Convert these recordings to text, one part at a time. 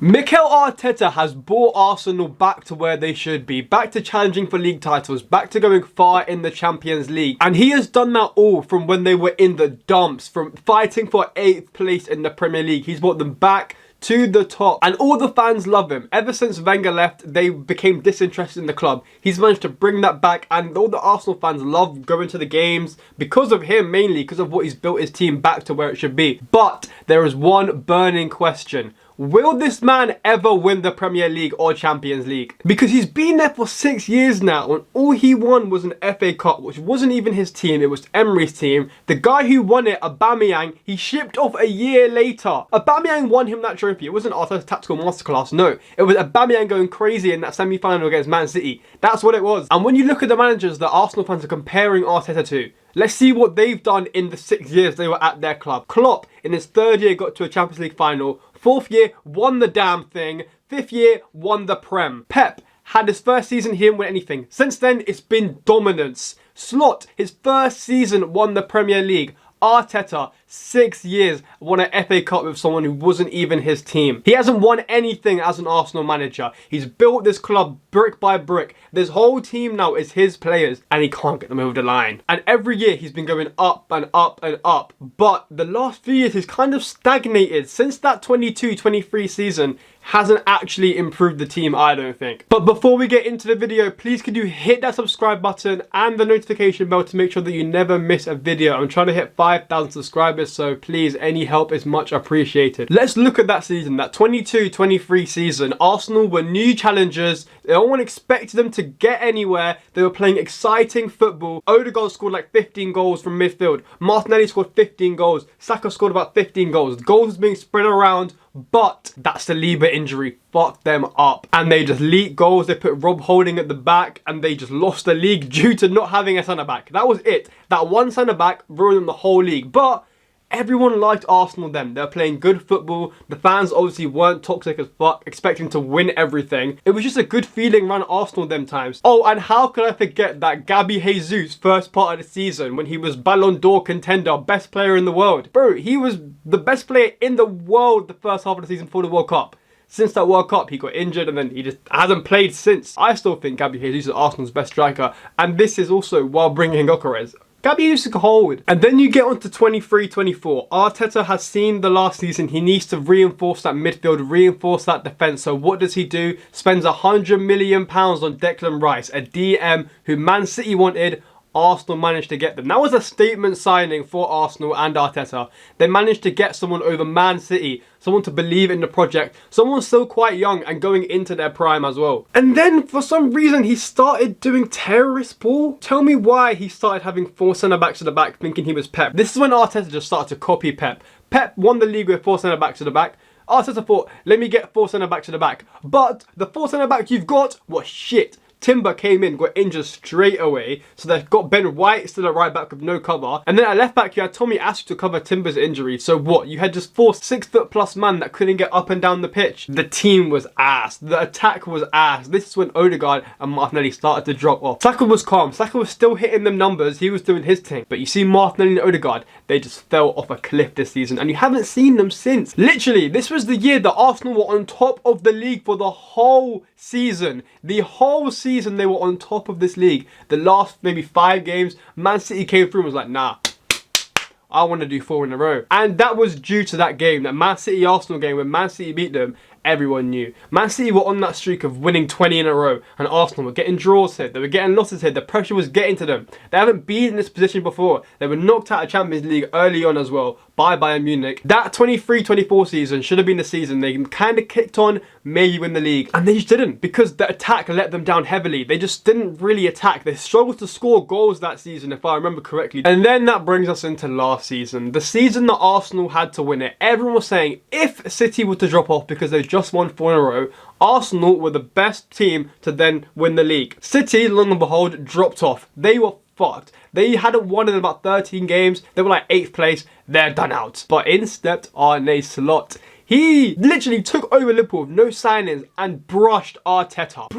Mikel Arteta has brought Arsenal back to where they should be, back to challenging for league titles, back to going far in the Champions League. And he has done that all from when they were in the dumps, from fighting for 8th place in the Premier League. He's brought them back to the top, and all the fans love him. Ever since Wenger left, they became disinterested in the club. He's managed to bring that back, and all the Arsenal fans love going to the games because of him, mainly because of what he's built his team back to where it should be. But there is one burning question. Will this man ever win the Premier League or Champions League? Because he's been there for 6 years now, and all he won was an FA Cup, which wasn't even his team, it was Emery's team. The guy who won it, Aubameyang, he shipped off a year later. Aubameyang won him that trophy. It wasn't Arteta's tactical masterclass, no. It was Aubameyang going crazy in that semi-final against Man City. That's what it was. And when you look at the managers that Arsenal fans are comparing Arteta to, let's see what they've done in the 6 years they were at their club. Klopp, in his 3rd year, got to a Champions League final. 4th year, won the damn thing. 5th year, won the Prem. Pep had his 1st season, he didn't win anything. Since then, it's been dominance. Slot, his 1st season, won the Premier League. Arteta, 6 years, won an FA Cup with someone who wasn't even his team. He hasn't won anything as an Arsenal manager. He's built this club brick by brick. This whole team now is his players, and he can't get them over the line. And every year he's been going up and up and up. But the last few years he's kind of stagnated. Since that 22-23 season, hasn't actually improved the team, I don't think. But before we get into the video, please could you hit that subscribe button and the notification bell to make sure that you never miss a video. I'm trying to hit 5,000 subscribers, so please, any help is much appreciated. Let's look at that season, that 22-23 season. Arsenal were new challengers. No one expected them to get anywhere. They were playing exciting football. Odegaard scored like 15 goals from midfield. Martinelli scored 15 goals. Saka scored about 15 goals. Goals being spread around. But that Saliba injury fucked them up, and they just leaked goals. They put Rob Holding at the back, and they just lost the league due to not having a centre back. That was it. That one centre back ruined them the whole league. But everyone liked Arsenal then. They were playing good football. The fans obviously weren't toxic as fuck, expecting to win everything. It was just a good feeling around Arsenal them times. Oh, and how could I forget that Gabby Jesus first part of the season when he was Ballon d'Or contender, best player in the world. Bro, he was the best player in the world the first half of the season for the World Cup. Since that World Cup, he got injured and then he just hasn't played since. I still think Gabby Jesus is Arsenal's best striker, and this is also while bringing in Gyökeres. Gabby used to hold. And then you get on to 23-24. Arteta has seen the last season. He needs to reinforce that midfield, reinforce that defence. So what does he do? Spends £100 million on Declan Rice, a DM who Man City wanted. Arsenal managed to get them. That was a statement signing for Arsenal and Arteta. They managed to get someone over Man City, someone to believe in the project, someone still quite young and going into their prime as well. And then for some reason he started doing terrorist ball. Tell me why he started having 4 centre-backs at the back thinking he was Pep. This is when Arteta just started to copy Pep. Pep won the league with 4 centre-backs at the back. Arteta thought, let me get 4 centre-backs at the back. But the 4 centre-backs you've got was shit. Timber came in, got injured straight away. So they've got Ben White still at right back with no cover. And then at left back, you had Tommy Asu to cover Timber's injury. So what? You had just 4 6-foot-plus men that couldn't get up and down the pitch. The team was ass. The attack was ass. This is when Odegaard and Martinelli started to drop off. Saka was calm. Saka was still hitting them numbers. He was doing his thing. But you see Martinelli and Odegaard, they just fell off a cliff this season. And you haven't seen them since. Literally, this was the year that Arsenal were on top of the league for the whole season. The whole season they were on top of this league. The last maybe 5 games, Man City came through and was like, nah, I want to do 4 in a row. And that was due to that game, that Man City Arsenal game when Man City beat them. Everyone knew. Man City were on that streak of winning 20 in a row, and Arsenal were getting draws here, they were getting losses here, the pressure was getting to them. They haven't been in this position before. They were knocked out of Champions League early on as well by Bayern Munich. That 23-24 season should have been the season they kind of kicked on, maybe win the league, and they just didn't, because the attack let them down heavily. They just didn't really attack. They struggled to score goals that season, if I remember correctly. And then that brings us into last season, the season that Arsenal had to win it. Everyone was saying if City were to drop off because they just won 4 in a row, Arsenal were the best team to then win the league. City, lo and behold, dropped off. They were fucked. They hadn't won in about 13 games. They were like 8th place. They're done out. But in stepped Arne Slot. He literally took over Liverpool with no signings and brushed Arteta.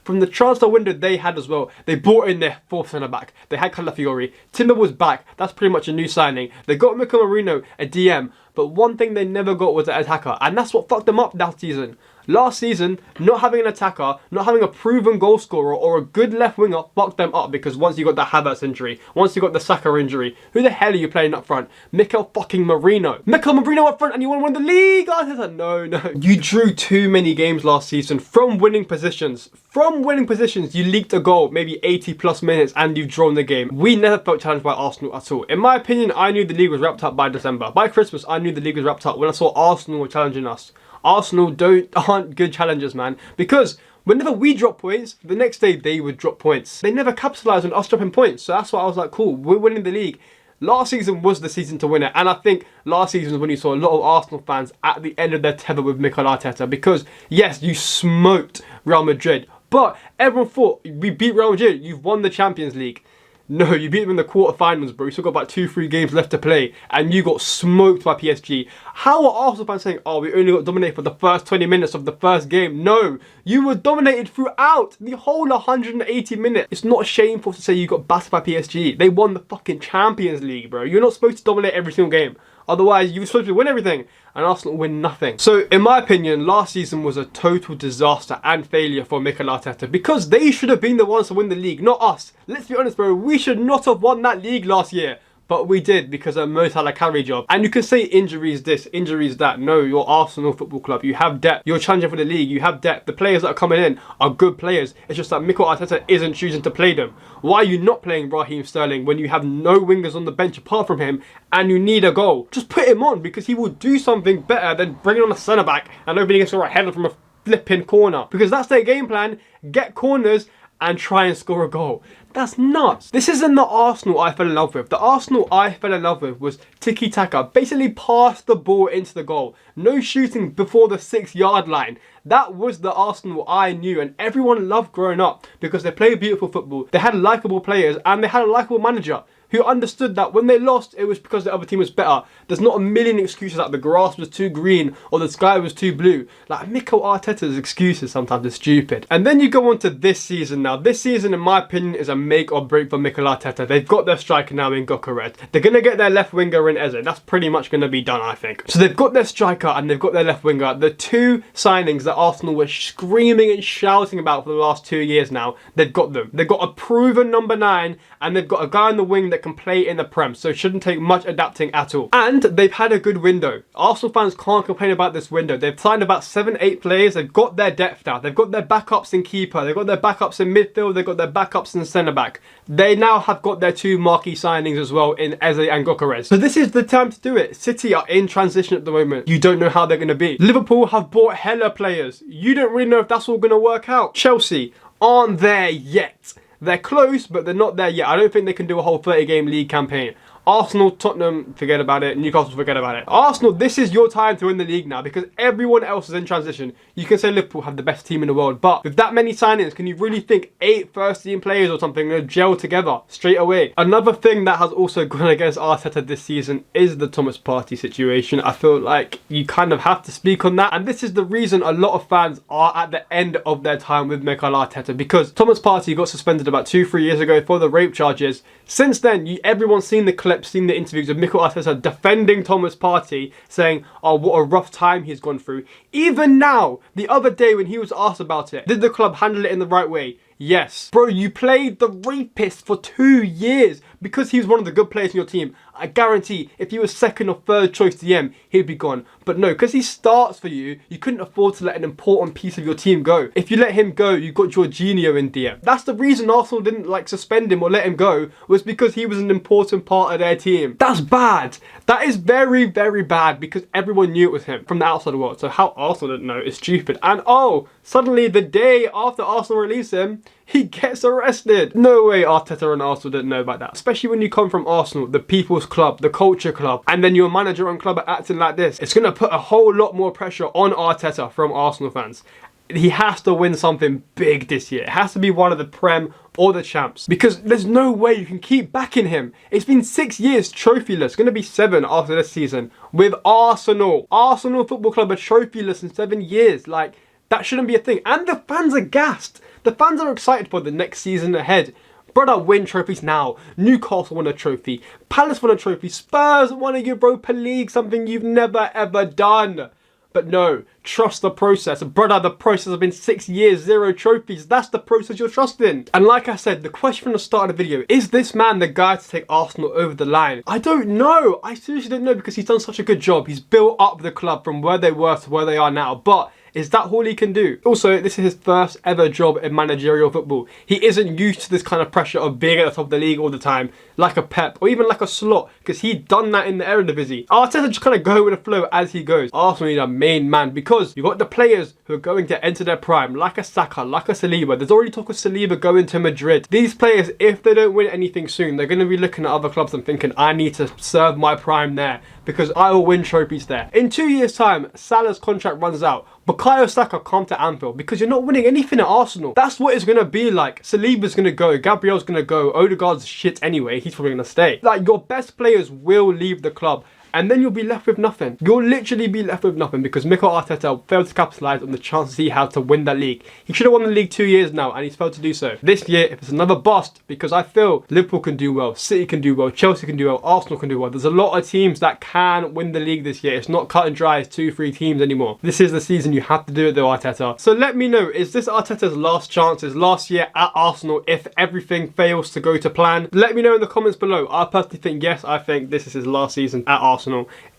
From the transfer window they had as well. They brought in their 4th centre-back. They had Calafiori. Timber was back. That's pretty much a new signing. They got Mikel Arteta, a DM. but one thing they never got was an attacker, and that's what fucked them up last season. Last season, not having an attacker, not having a proven goal scorer or a good left winger fucked them up, because once you got the Havertz injury, once you got the Saka injury, who the hell are you playing up front? Mikel fucking Marino. Mikel Marino up front and you want to win the league? Arteta, no. You drew too many games last season from winning positions. From winning positions, you leaked a goal, maybe 80 plus minutes, and you've drawn the game. We never felt challenged by Arsenal at all. In my opinion, I knew the league was wrapped up by December. By Christmas, I knew the league was wrapped up when I saw Arsenal were challenging us. Arsenal aren't good challengers, man, because whenever we drop points, the next day they would drop points. They never capitalised on us dropping points, so that's why I was like, cool, we're winning the league. Last season was the season to win it, and I think last season was when you saw a lot of Arsenal fans at the end of their tether with Mikel Arteta, because yes, you smoked Real Madrid, but everyone thought, we beat Real Madrid, you've won the Champions League. No, you beat them in the quarterfinals, bro. You still got about 2-3 games left to play, and you got smoked by PSG. How are Arsenal fans saying, oh, we only got dominated for the first 20 minutes of the first game? No, you were dominated throughout the whole 180 minutes. It's not shameful to say you got battered by PSG. They won the fucking Champions League, bro. You're not supposed to dominate every single game. Otherwise, you were supposed to win everything, and Arsenal win nothing. So, in my opinion, last season was a total disaster and failure for Mikel Arteta, because they should have been the ones to win the league, not us. Let's be honest, bro. We should not have won that league last year. But we did, because of Mo Salah carry job. And you can say injuries this, injuries that. No, you're Arsenal Football Club. You have depth. You're challenging for the league. You have depth. The players that are coming in are good players. It's just that Mikel Arteta isn't choosing to play them. Why are you not playing Raheem Sterling when you have no wingers on the bench apart from him and you need a goal? Just put him on, because he will do something better than bringing on a centre-back and opening against a right header from a flipping corner. Because that's their game plan. Get corners and try and score a goal. That's nuts. This isn't the Arsenal I fell in love with. The Arsenal I fell in love with was tiki-taka. Basically pass the ball into the goal. No shooting before the 6-yard line. That was the Arsenal I knew, and everyone loved growing up, because they played beautiful football, they had likeable players, and they had a likeable manager who understood that when they lost, it was because the other team was better. There's not a million excuses that the grass was too green or the sky was too blue. Like, Mikel Arteta's excuses sometimes are stupid. And then you go on to this season now. This season, in my opinion, is a make or break for Mikel Arteta. They've got their striker now in Gyökeres. They're going to get their left winger in Eze. That's pretty much going to be done, I think. So they've got their striker and they've got their left winger. The two signings that Arsenal were screaming and shouting about for the last 2 years now, they've got them. They've got a proven number 9, and they've got a guy in the wing that can play in the Prem, so it shouldn't take much adapting at all. And they've had a good window. Arsenal fans can't complain about this window. They've signed about 7-8 players. They've got their depth now. They've got their backups in keeper. They've got their backups in midfield. They've got their backups in centre back. They now have got their 2 marquee signings as well in Eze and Gyökeres. So this is the time to do it. City are in transition at the moment. You don't know how they're going to be. Liverpool have bought hella players. You don't really know if that's all going to work out. Chelsea aren't there yet. They're close, but they're not there yet. I don't think they can do a whole 30-game league campaign. Arsenal, Tottenham, forget about it. Newcastle, forget about it. Arsenal, this is your time to win the league now, because everyone else is in transition. You can say Liverpool have the best team in the world, but with that many signings, can you really think 8 first-team players or something are gel together straight away? Another thing that has also gone against Arteta this season is the Thomas Partey situation. I feel like you kind of have to speak on that, and this is the reason a lot of fans are at the end of their time with Mikel Arteta, because Thomas Partey got suspended about 2-3 years ago for the rape charges. Since then, everyone's seen the clips, seen the interviews of Mikel Arteta defending Thomas Partey, saying, oh, what a rough time he's gone through. Even now, the other day when he was asked about it, did the club handle it in the right way? Yes. Bro, you played the rapist for 2 years because he was one of the good players in your team. I guarantee if he was second or third choice DM, he'd be gone. But no, because he starts for you, you couldn't afford to let an important piece of your team go. If you let him go, you got Jorginho in DM. That's the reason Arsenal didn't suspend him or let him go, was because he was an important part of their team. That's bad. That is very, very bad, because everyone knew it was him from the outside world. So how Arsenal didn't know is stupid. And oh, suddenly the day after Arsenal release him, he gets arrested. No way Arteta and Arsenal didn't know about that. Especially when you come from Arsenal, the people's club, the culture club, and then your manager and club are acting like this. It's going to put a whole lot more pressure on Arteta from Arsenal fans. He has to win something big this year. It has to be one of the Prem or the Champs, because there's no way you can keep backing him. It's been 6 years trophyless, going to be 7 after this season with Arsenal. Arsenal Football Club are trophyless in 7 years. Like, that shouldn't be a thing. And the fans are gassed. The fans are excited for the next season ahead. Brother, win trophies now. Newcastle won a trophy. Palace won a trophy. Spurs won a Europa League, something you've never ever done. But no, trust the process. Brother, the process has been 6 years, 0 trophies. That's the process you're trusting. And like I said, the question from the start of the video, is this man the guy to take Arsenal over the line? I don't know. I seriously don't know, because he's done such a good job. He's built up the club from where they were to where they are now. But is that all he can do? Also, this is his first ever job in managerial football. He isn't used to this kind of pressure of being at the top of the league all the time, like a Pep or even like a Slot, because he'd done that in the Eredivisie. Arteta just kind of go with the flow as he goes. Arsenal need a main man, because you've got the players who are going to enter their prime, like a Saka, like a Saliba. There's already talk of Saliba going to Madrid. These players, if they don't win anything soon, they're going to be looking at other clubs and thinking, I need to serve my prime there, because I will win trophies there. In 2 years' time, Salah's contract runs out. Bukayo Saka come to Anfield, because you're not winning anything at Arsenal. That's what it's going to be like. Saliba's going to go, Gabriel's going to go, Odegaard's shit anyway, he's probably going to stay. Like, your best players will leave the club, and then you'll be left with nothing. You'll literally be left with nothing, because Mikel Arteta failed to capitalise on the chances he had to win that league. He should have won the league 2 years now, and he's failed to do so. This year, if it's another bust, because I feel Liverpool can do well, City can do well, Chelsea can do well, Arsenal can do well. There's a lot of teams that can win the league this year. It's not cut and dry as 2-3 teams anymore. This is the season you have to do it though, Arteta. So let me know, is this Arteta's last chance, his last year at Arsenal, if everything fails to go to plan? Let me know in the comments below. I personally think yes, I think this is his last season at Arsenal.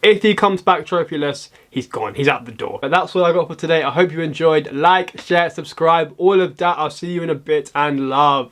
If he comes back trophyless, he's gone. He's out the door. But that's all I got for today. I hope you enjoyed. Like, share, subscribe, all of that. I'll see you in a bit, and love.